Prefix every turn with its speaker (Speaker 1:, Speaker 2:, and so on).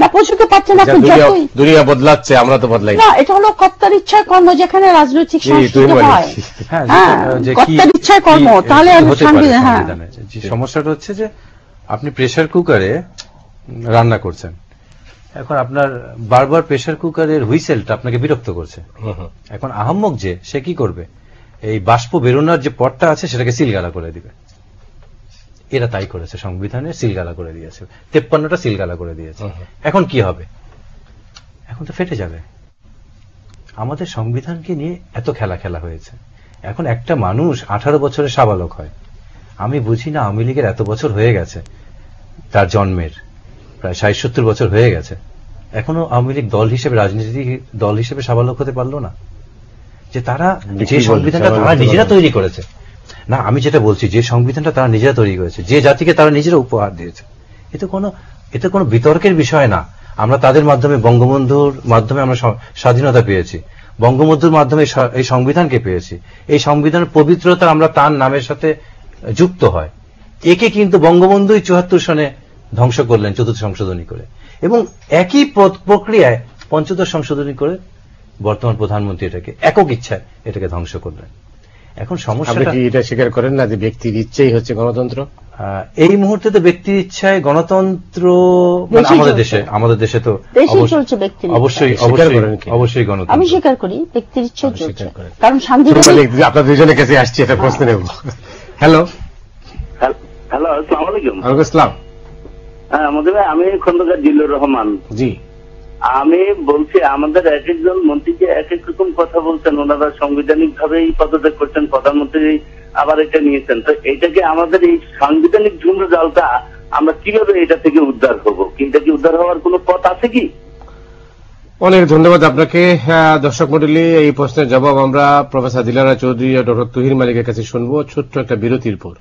Speaker 1: না, পৌঁছতে পারছে না।
Speaker 2: দুনিয়া বদলাচ্ছে, আমরা তো বদলাই না।
Speaker 1: এটা হলো কর্তার ইচ্ছায় কর্ম, যেখানে রাজনৈতিক সংস্কৃতি হয়। কর্তার ইচ্ছায় কর্ম, তাহলে
Speaker 3: সমস্যাটা হচ্ছে যে আপনি প্রেসার কুকারে রান্না করছেন, এখন আপনার বারবার প্রেসার কুকারের হুইসেলটা আপনাকে বিরক্ত করছে। এখন আহাম্মক যে সে কি করবে, এই বাষ্প বেরোনোর যে পথটা আছে সেটাকে সিলগালা করে দিবে। এরা তাই করেছে, সংবিধানে সিলগালা করে দিয়েছে, 53টা সিলগালা করে দিয়েছে। এখন কি হবে? এখন তো ফেটে যাবে। আমাদের সংবিধানকে নিয়ে এত খেলা হয়েছে। এখন একটা মানুষ 18 বছরে সাবালক হয়। আমি বুঝি না, আওয়ামী লীগের এত বছর হয়ে গেছে, তার জন্মের প্রায় 60-70 বছর হয়ে গেছে, এখনো আওয়ামী লীগ দল হিসেবে, রাজনীতি দল হিসেবে সাবালক হতে পারলো না। যে তারা যে সংবিধানটা তারা নিজেরা তৈরি করেছে, না আমি যেটা বলছি, যে সংবিধানটা তারা নিজেরা তৈরি করেছে, যে জাতিকে তারা নিজেরা উপহার দিয়েছে, এতে কোনো বিতর্কের বিষয় না। আমরা তাদের মাধ্যমে, বঙ্গবন্ধুর মাধ্যমে আমরা স্বাধীনতা পেয়েছি, বঙ্গবন্ধুর মাধ্যমে এই সংবিধানকে পেয়েছি। এই সংবিধানের পবিত্রতা আমরা তার নামের সাথে যুক্ত হয়। একে কিন্তু বঙ্গবন্ধুই 74 সনে ধ্বংস করলেন 4th সংশোধনী করে, এবং একই প্রক্রিয়ায় 5th সংশোধনী করে বর্তমান প্রধানমন্ত্রী এটাকে একক ইচ্ছায় এটাকে ধ্বংস করলেন। এখন সমস্যাটা
Speaker 2: কি এটা স্বীকার করেন না যে ব্যক্তির ইচ্ছাই হচ্ছে গণতন্ত্র?
Speaker 3: এই মুহূর্তে তো ব্যক্তির ইচ্ছায় গণতন্ত্র, আমাদের দেশে তো অবশ্যই গণতন্ত্র।
Speaker 1: আমি স্বীকার করি, ব্যক্তির ইচ্ছা চলছে, কারণ সাংবিধানিক।
Speaker 2: আপনার দুজনের কাছে আসছি, এটা প্রশ্ন নেব। হ্যালো,
Speaker 4: আসসালামু আলাইকুম।
Speaker 2: ওয়ালাইকুম আসসালাম।
Speaker 4: হ্যাঁ, আমি খন্দকার জিল্লুর রহমান।
Speaker 2: জি,
Speaker 4: আমি বলছি, আমাদের এক একজন মন্ত্রীকে এক এক রকম কথা বলছেন, ওনারা সাংবিধানিক ভাবেই পদত্যাগ করছেন, প্রধানমন্ত্রী আবার এটা নিয়েছেন। তো এইটাকে আমাদের এই সাংবিধানিক ঝুমরো জালটা আমরা কিভাবে এটা থেকে উদ্ধার হবো? এটা কি উদ্ধার হওয়ার কোনো পথ আছে কি?
Speaker 2: অনেক ধন্যবাদ আপনাকে। দর্শক মণ্ডলী, এই প্রশ্নের জবাব আমরা প্রফেসর দিলারা চৌধুরী ও ডক্টর তুহির মালিকের কাছে শুনবো ছোট্ট একটা বিরতির পর।